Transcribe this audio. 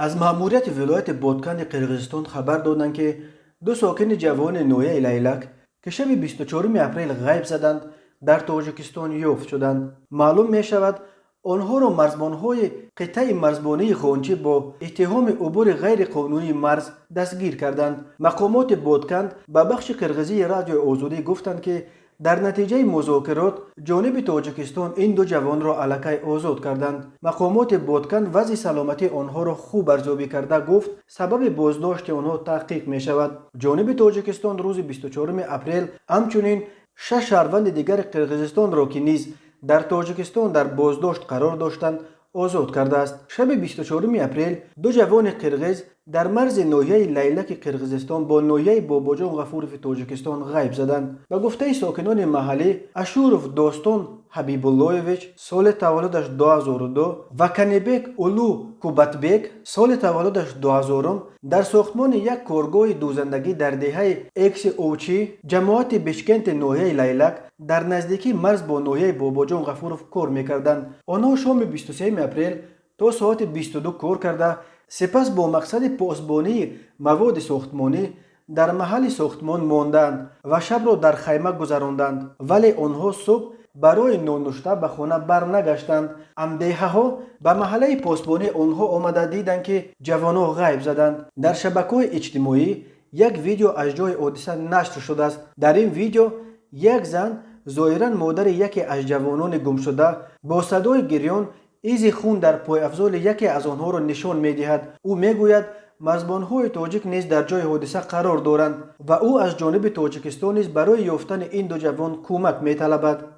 از مأموریت ولایت بادکن قرقیزستان خبر دادند که دو ساکن جوان نویه لیلک که شب 24 اپریل غیب زدند در تاجیکستان یافت شدند. معلوم می شود آنها را مرزبانهای قطعه مرزبانی خانچه با اتهام عبور غیر قانونی مرز دستگیر کردند. مقامات بادکن به بخش قرقیزی رادیو آزادی گفتند که در نتیجه مذاکرات جانب تاجیکستان این دو جوان را الکی آزاد کردند. مقامات بادکن وضع سلامتی آنها را خوب ارزیابی کرده گفت سبب بازداشت آنها تحقیق می شود. جانب تاجیکستان روز 24 اپریل همچنین 6 شهروند دیگر قرقیزستان را که نیز در تاجیکستان در بازداشت قرار داشتند آزاد کرده است. شب 24 اپریل دو جوان قرقیز در مرز ناحیه لیلک قرقیزستان با ناحیه باباجان غفورف تاجیکستان غیب زدند. به گفته ساکنان محلی اشورف داستان حبیب اللهویچ سال تولدش 2002 و کنیبک اولو کوباتبک سال تولدش 2000 در ساختمان یک کارگاه دوزندگی در دهه اکس اوچی جماعت بشکنت ناحیه لیلک در نزدیکی مرز با ناحیه باباجان غفورف کار میکردند. آنها شام 23 اپریل تا ساعت 22 کار کرده سپس با مقصد پاسبانی مواد ساختمانی در محل ساختمان ماندند و شب را در خیمه گذراندند، ولی آنها صبح برای نانوشته به خانه برنگشتند. اندیشه ها به محله پاسبانی آنها آمده دیدند که جوانان غیب زدند. در شبکه‌های اجتماعی یک ویدیو از جای حادثه نشر شده است. در این ویدیو یک زن ظاهراً مادر یکی از جوانان گم شده با صدای گریان ایزی خون در پای افزال یکی از آنها را نشان می‌دهد. او میگوید مرزبان‌های تاجیک نیز در جای حادثه قرار دارند و او از جانب تاجیکستان نیز برای یافتن این دو جوان کمک می‌طلبد.